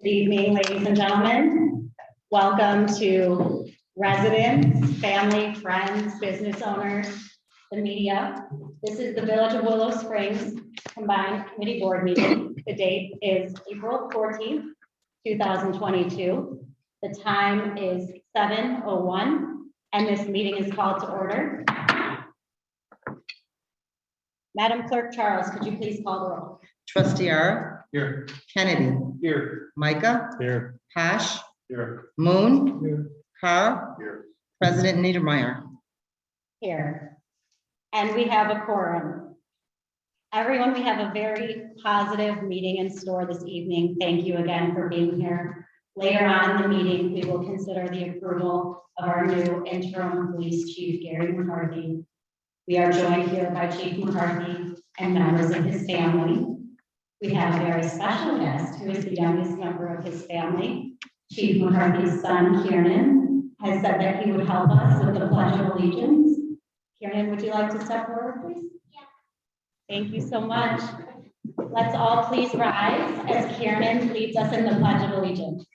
Good evening, ladies and gentlemen. Welcome to residents, family, friends, business owners, the media. This is the Village of Willow Springs Combined Committee Board meeting. The date is April 14th, 2022. The time is 7:01, and this meeting is called to order. Madam Clerk Charles, could you please call the roll? Trustee R. Here. Kennedy. Here. Micah. Here. Pash. Here. Moon. Here. Carr. Here. President Niedermeyer. Here. And we have a quorum. Everyone, we have a very positive meeting in store this evening. Thank you again for being here. Later on in the meeting, we will consider the approval of our new interim police chief, Gary McCarthy. We are joined here by Chief McCarthy and members of his family. We have a very special guest who is the youngest member of his family. Chief McCarthy's son, Kieran, has said that he would help us with the Pledge of Allegiance. Kieran, would you like to step forward, please? Yeah. Thank you so much. Let's all please rise as Kieran leads us in the Pledge of Allegiance.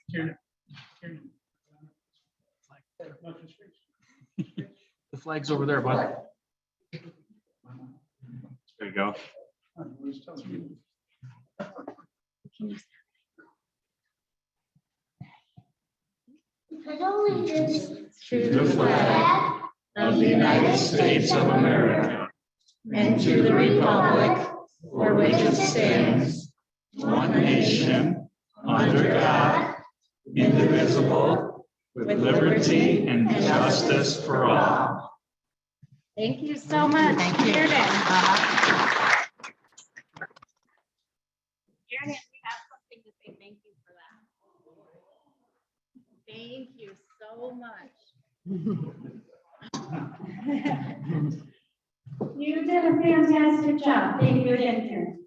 The flag's over there, bud. There you go. To the flag of the United States of America and to the republic for which it stands, one nation, under God, indivisible, with liberty and justice for all. Thank you so much. Thank you. Kieran, we have something to say thank you for that. Thank you so much. You did a fantastic job. Thank you again, Kieran.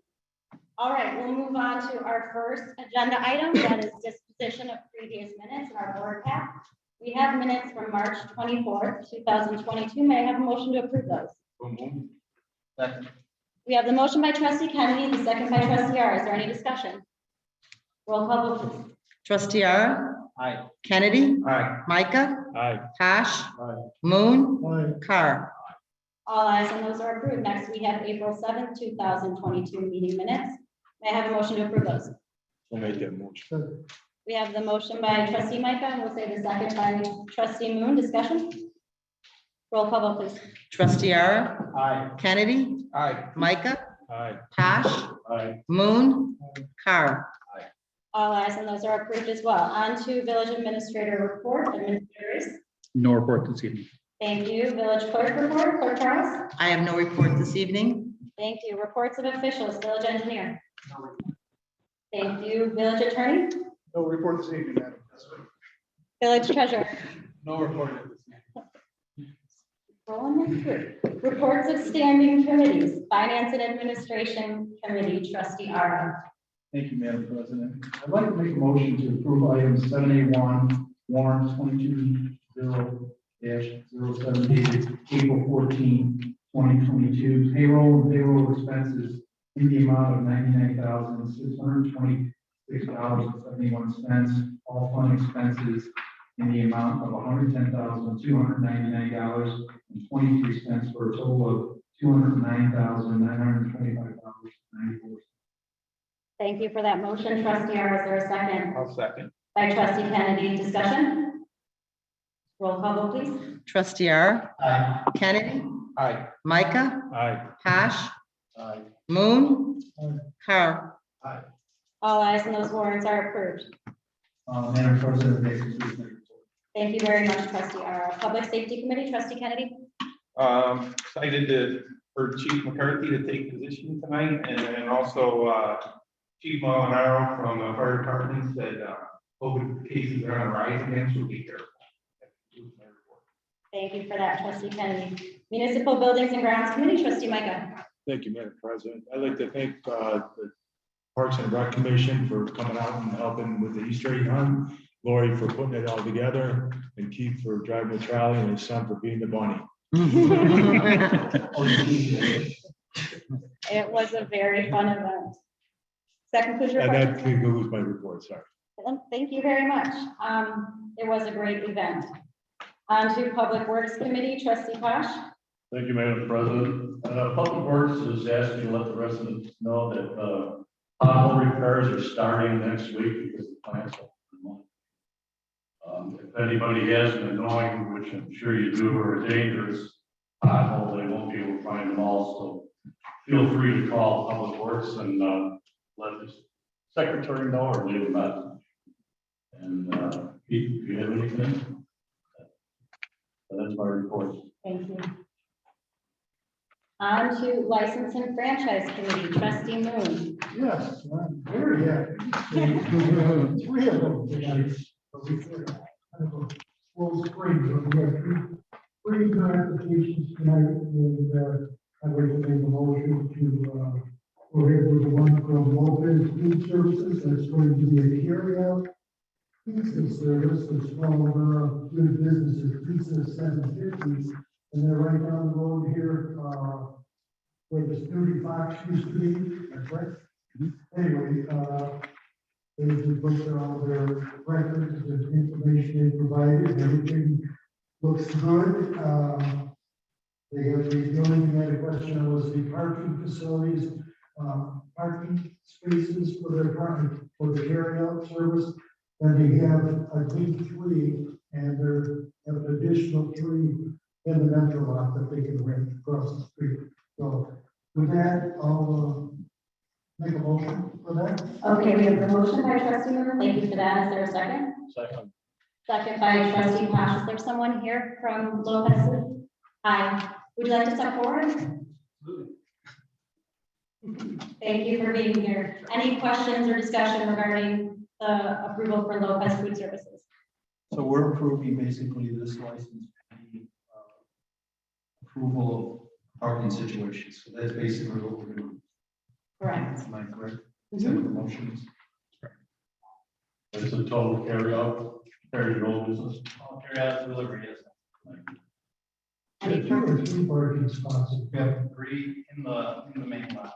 All right, we'll move on to our first agenda item, that is disposition of previous minutes in our board pack. We have minutes from March 24th, 2022. May I have a motion to approve those? Second. We have the motion by trustee Kennedy, the second by trustee R. Is there any discussion? Roll call vote, please. Trustee R. Aye. Kennedy. Aye. Micah. Aye. Pash. Aye. Moon. Carr. All ayes and those are approved. Next, we have April 7th, 2022 meeting minutes. May I have a motion to approve those? We'll make that motion. We have the motion by trustee Micah, and we'll say the second by trustee Moon. Discussion? Roll call vote, please. Trustee R. Aye. Kennedy. Aye. Micah. Aye. Pash. Aye. Moon. Carr. All ayes and those are approved as well. On to village administrator report. Administrators. No report this evening. Thank you. Village clerk report. Clerk Charles. I have no report this evening. Thank you. Reports of officials. Village engineer. Thank you. Village attorney. No report this evening, Madam. Village treasurer. No report this evening. Rolling through. Reports of standing committees. Finance and Administration Committee, trustee Ara. Thank you, Madam President. I'd like to make a motion to approve item 7A1, warrant 22-0-07 dated April 14, 2022, payroll and payroll expenses in the amount of $99,626.71, all fund expenses in the amount of $110,299.23 for a total of $209,925.94. Thank you for that motion, trustee Ara. Is there a second? I'll second. By trustee Kennedy. Discussion? Roll call vote, please. Trustee R. Aye. Kennedy. Aye. Micah. Aye. Pash. Aye. Moon. Carr. Aye. All ayes and those warrants are approved. Madam President, this is my report. Thank you very much, trustee Ara. Public Safety Committee, trustee Kennedy. Excited for Chief McCarthy to take position tonight, and then also Chief Molinaro from the fire department said COVID cases are on the rise again, so be careful. Thank you for that, trustee Kennedy. Municipal Buildings and Grounds Committee, trustee Micah. Thank you, Madam President. I'd like to thank the Parks and Rec Commission for coming out and helping with the Easter egg hunt, Lori for putting it all together, and Keith for driving the trolley, and his son for being the bunny. It was a very fun event. That concludes your And that question. concludes my report, sorry. Thank you very much. It was a great event. On to Public Works Committee, Trustee Posh. Thank you, Madam President. Public Works is asking to let the residents know that pothole repairs are starting next week because the plants are. If anybody has an annoying, which I'm sure you do, or a dangerous pothole, they won't be able to find them all. So feel free to call Public Works and let the secretary know or leave a message. And Pete, do you have anything? That's my report. Thank you. On to License and Franchise Committee, Trustee Moon. Yes, I'm very happy. Three of them tonight. But we had kind of a full spring, but we had three good applications tonight, and I'd like to make a motion to go ahead with the one from Lopez Food Services. That's going to be a carryout pizza service. It's called Good Businesses Pizza 750, and they're right down the road here, where the Snooty Fox used to be. That's right. Anyway, they just looked at all their records and information they provided, everything looks good. They have the only thing I had a question was the parking facilities, parking spaces for their parking, for the carryout service. And they have, I think, 3, and there have an additional 3 in the metro lot that they can rent across the street. So with that, I'll make a motion for that. Okay, we have the motion by Trustee Moon. Thank you for that. Is there a second? Second. Second by Trustee Posh. Is there someone here from Lopez? Hi. Would you like to step forward? Thank you for being here. Any questions or discussion regarding the approval for Lopez Food Services? So we're approving basically this license, approval of parking situations. So that's basically what we're doing. Correct. Am I correct? Is that what the motion is? It's a total carry your own business. I'll carry out delivery, yes. Any 2 or 3 parking spots. We have 3 in the main lot.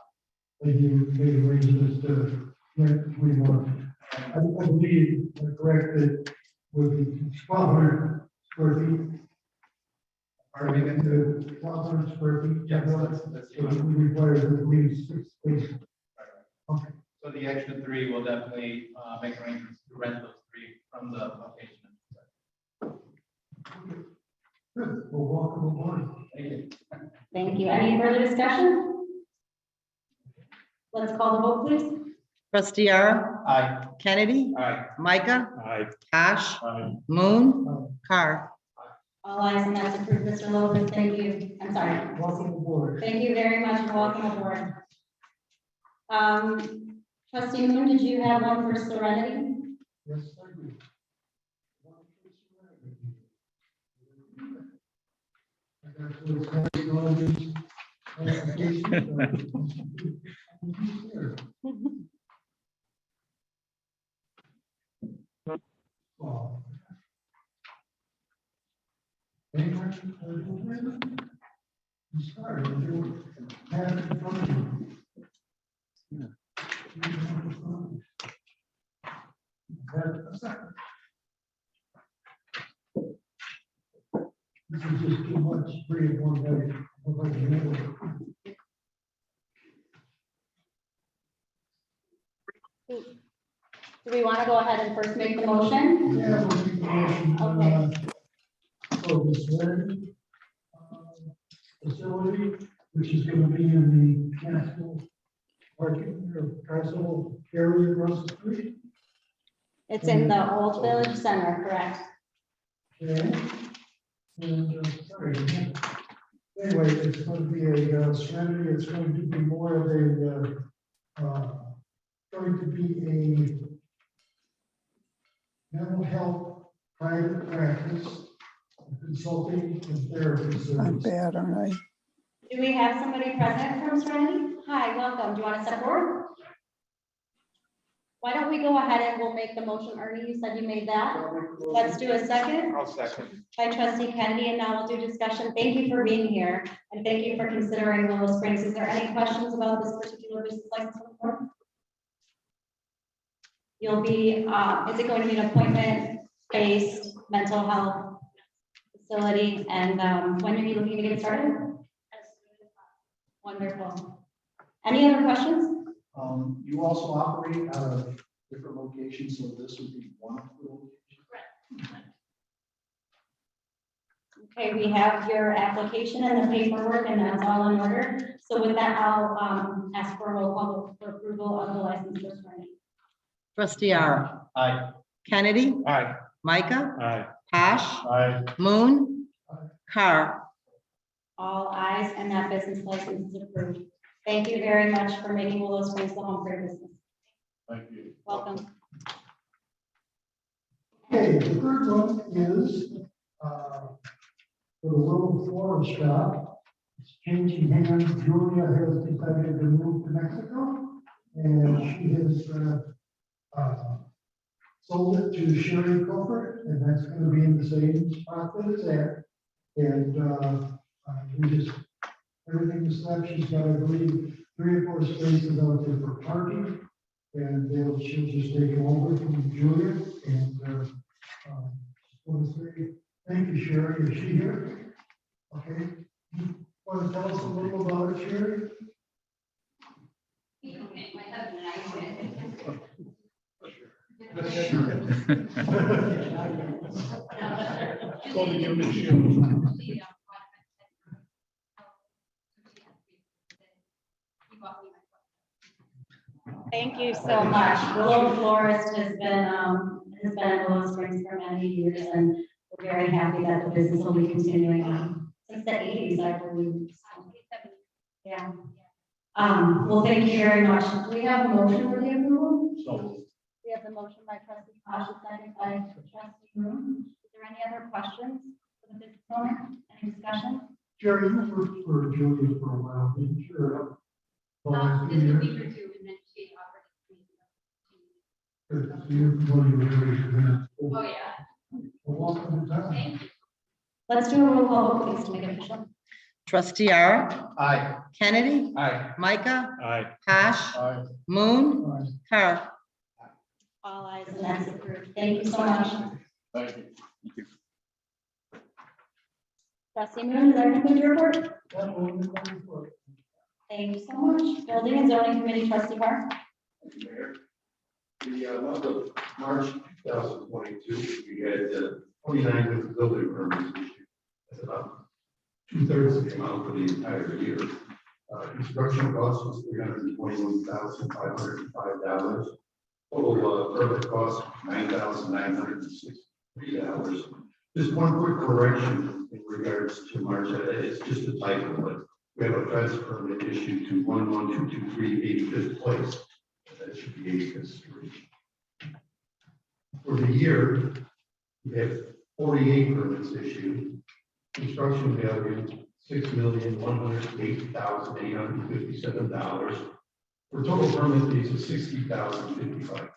They made arrangements to rent 3 more. I believe, correct, that with the 1,200 square feet. Are we going to 1,200 square feet? Yes, that's So we require at least 6 spaces. Okay. So the extra 3 will definitely make arrangements to rent those 3 from the location. Good. Well, welcome aboard. Thank you. Thank you. Any further discussion? Let's call the vote, please. Trustee R, Aye. Kennedy, Aye. Micah, Aye. Posh, Aye. Moon, Carr. All ayes, and that's approved. Mr. Lopez, thank you. I'm sorry. Welcome aboard. Thank you very much and welcome aboard. Trustee Moon, did you have one for Serenity? Yes, I do. I got those technologies, applications, Wow. I'm sorry, you have it in front of you. This is just too much, 3 in one day. Do we want to go ahead and first make the motion? Yeah, we'll make the motion, for the Serenity facility, which is gonna be in the Castle parking, or Castle area across the street. It's in the Old Village Center, correct? Okay. And, sorry. Anyway, it's going to be a Serenity, it's going to be more of a, going to be a mental health private practice, consulting and therapy service. Bad, aren't I? Do we have somebody present from Serenity? Hi, welcome. Do you want to step forward? Why don't we go ahead and we'll make the motion. Ernie, you said you made that. Let's do a second I'll second. by Trustee Kennedy, and now we'll do discussion. Thank you for being here, and thank you for considering Willow Springs. Is there any questions about this particular business license report? You'll be, is it going to be an appointment-based mental health facility? And when are you looking to get started? Wonderful. Any other questions? You also operate out of different locations, so this would be one of the locations. Okay, we have your application and the paperwork, and that's all in order. So with that, I'll ask for a roll call for approval of the license for swimming. Trustee R. Aye. Kennedy, Aye. Micah, Aye. Pash, Aye. Moon, Car. All ayes, and that business license is approved. Thank you very much for making Willow Springs the home for your business. Thank you. Welcome. Okay, the third one is, for the Willow Florist Shop. It's changing hands. Julia has decided to move to Mexico, and she has, sold it to Sherry Comfort, and that's gonna be in the same spot that it's at. And, we just, everything is set. She's got, I believe, 3 or 4 spaces out there for parking. And she'll just take them over from Julia, and, just want to say, thank you, Sherry. Is she here? Okay. You want to tell us a little about it, Sherry? Go to you, Michelle. Thank you so much. Willow Florist has been in Willow Springs for many years, and we're very happy that the business will be continuing on since the 80s, I believe. Yeah. Well, thank you very much. Do we have a motion for the approval? So, We have the motion by trustee Tosh, second by trustee Moon. Is there any other questions for the business owner? Any discussion? Sherry, you worked for Julia for a while, didn't you? Sure. This will be for 2, and then she offered Good. So you're familiar with everything. Oh, yeah. Well, welcome to town. Thank you. Let's do a roll call, please, to make it official. Trustee R. Aye. Kennedy, Aye. Micah, Aye. Pash, Aye. Moon, Car. All ayes, and that's approved. Thank you so much. thank you. Trustee Moon, does that conclude your report? That will be coming forward. Thank you so much. Building and zoning committee, trustee Bar. Mayor. The month of March 2022, we had 29 different building permits issued. That's about 2/3 of the amount for the entire year. Construction cost was $321,505. Total permit cost $9,963. Just one quick correction in regards to March. It's just a typo, but we have a fence permit issued to 11223 85th place. That should be 85th Street. For the year, we have 48 permits issued. Construction value $6,108,857. For total permit fees of $60,055.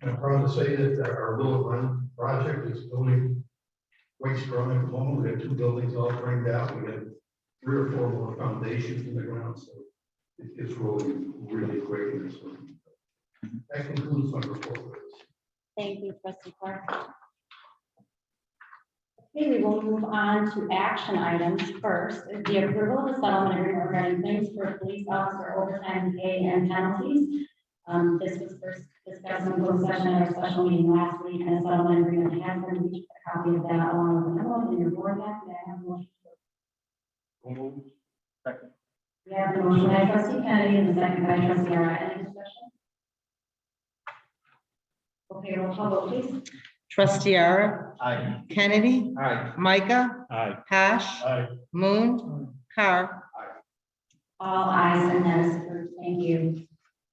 I'm proud to say that our Willow Run project is going quite strong at the moment. We have 2 buildings all framed out. We have 3 or 4 more foundations in the ground, so it's rolling really quick. And so that concludes my report. Thank you, trustee Bar. Okay, we will move on to action items. First is the approval of the settlement agreement regarding claims for police officer overtime pay and penalties. This was first discussed in closed session at our special meeting last week, and a settlement agreement has been reached. A copy of that along with the memo in your board pack. May I have a motion? Second. We have the motion by trustee Kennedy and the second by trustee Ara. Any discussion? Okay, roll call vote, please. Trustee R. Aye. Kennedy, Aye. Micah, Aye. Pash, Aye. Moon, Car. All ayes, and that is approved. Thank you.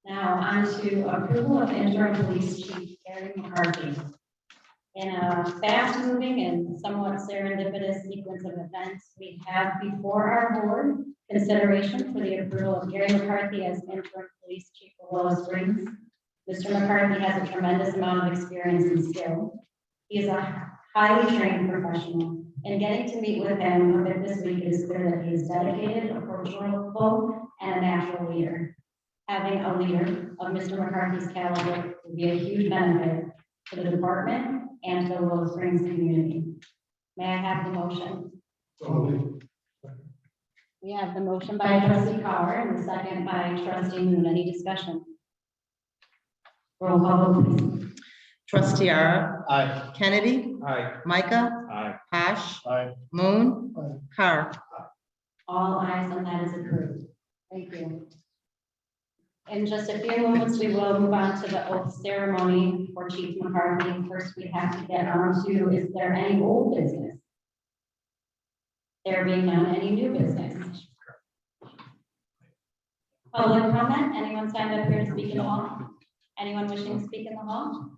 Now on to approval of interim police chief Gary McCarthy. In a fast-moving and somewhat serendipitous sequence of events, we have before our board consideration for the approval of Gary McCarthy as interim police chief of Willow Springs. Mr. McCarthy has a tremendous amount of experience and skill. He is a highly trained professional, and getting to meet with him a bit this week is clear that he is dedicated, approachable, and a natural leader. having a leader of Mr. McCarthy's caliber will be a huge benefit to the department and to the Willow Springs community. May I have the motion? We have the motion by trustee Carr and the second by trustee Moon. Any discussion? Roll call vote, please. Trustee Ara, Aye. Kennedy, Aye. Micah, Aye. Ash, Aye. Moon, Carr. All ayes and that is approved. Thank you. In just a few moments, we will move on to the oath ceremony for Chief McCarthy. First, we have to get on to, is there any old business? There being none, any new business? Public comment? Anyone signed up here to speak in the hall? Anyone wishing to speak in the hall?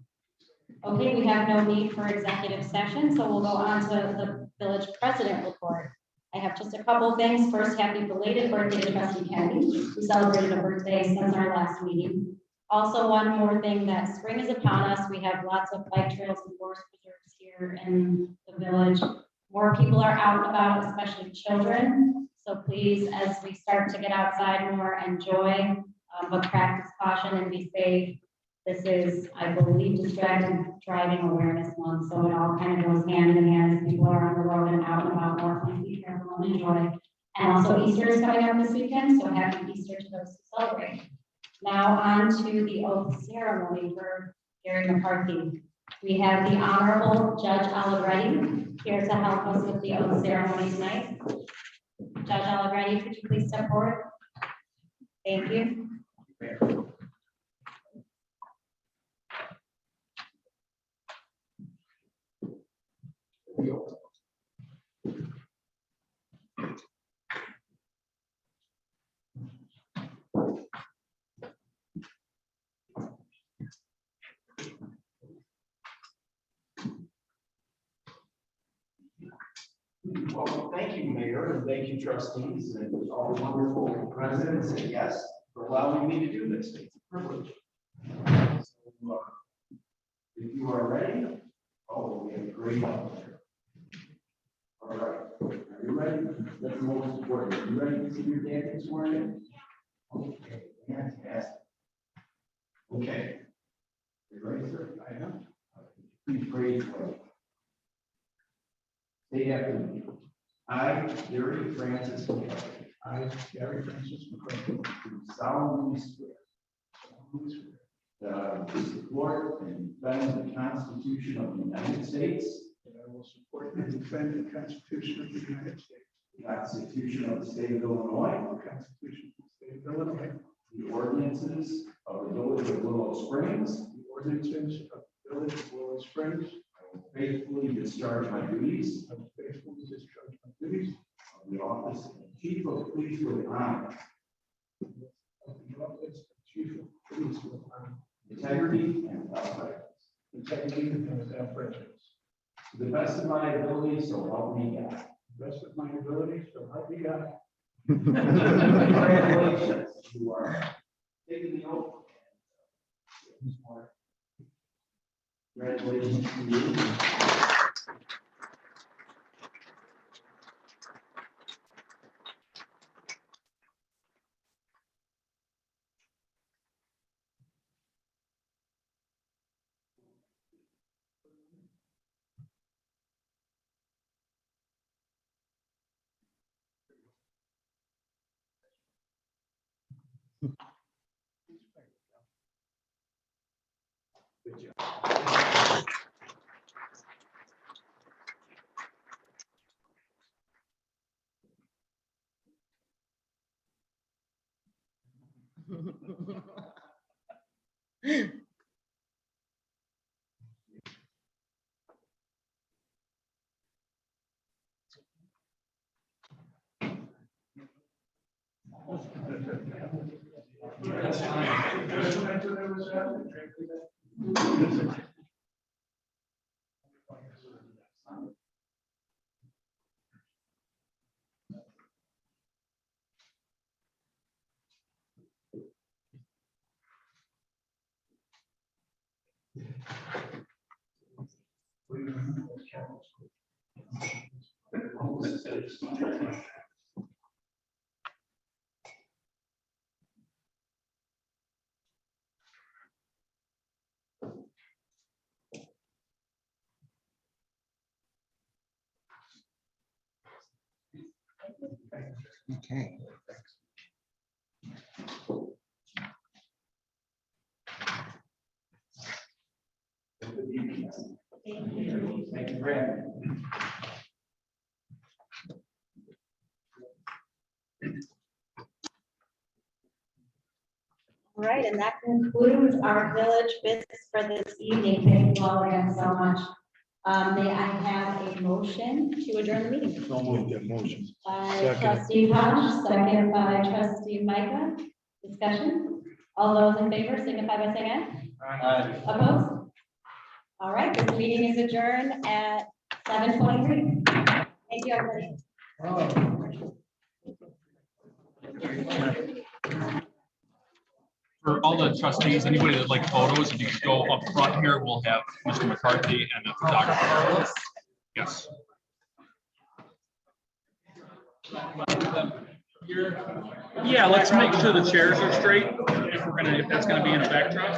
Okay, we have no need for executive session, so we'll go on to the village president report. I have just a couple of things. First, happy belated birthday to trustee Kennedy, who celebrated a birthday since our last meeting. Also, one more thing, that spring is upon us. We have lots of bike trails and forest preserves here in the village. More people are out and about, especially children. So please, as we start to get outside more, enjoy, but practice caution and be safe. This is, I believe, distracted driving awareness month, so it all kind of goes hand in hand as people are on the road and out and about more. Please be careful and enjoy. And also Easter is coming up this weekend, so happy Easter to those who celebrate. Now on to the oath ceremony for Gary McCarthy. We have the Honorable Judge Allegretti here to help us with the oath ceremony tonight. Judge Allegretti, could you please step forward? Thank you. Well, thank you, Mayor, and thank you, trustees, and all the wonderful residents and guests for allowing me to do this. It's a privilege. So, if you are ready, we have a great one here. All right, are you ready? That's the most important. Are you ready to see your dad this morning? Okay, fantastic. Okay. You ready, sir? I am. Please praise God. Say after me. I, Gary Francis McCarthy. I, Gary Francis McCarthy. Do solemnly swear. That I will support and defend the Constitution of the United States. That I will support and defend the Constitution of the United States. The Constitution of the State of Illinois. The Constitution of the State of Illinois. The ordinances of the Village of Willow Springs. The ordinances of the Village of Willow Springs. I will faithfully discharge my duties. I will faithfully discharge my duties. Of the office of Chief of Police with honor. Of the office of Chief of Police with honor. Integrity and without prejudice. Integrity and without prejudice. To the best of my ability, so help me God. To the best of my ability, so help me God. Congratulations. You are taking the oath. Congratulations to you. Good job. That's fine. Okay. Thank you, Brad. All right, and that concludes our village business for this evening. Thank you all again so much. May I have a motion to adjourn the meeting? I'll make that motion. By Second. trustee Hodge, second by trustee Micah. Discussion? All those in favor signify by saying aye. Opposed? All right, this meeting is adjourned at 7:23. Thank you, everybody. For all the trustees, anybody that like photos, if you could go up front here, we'll have Mr. McCarthy and a photographer. Yes. Yeah, let's make sure the chairs are straight if that's gonna be in a backdrop.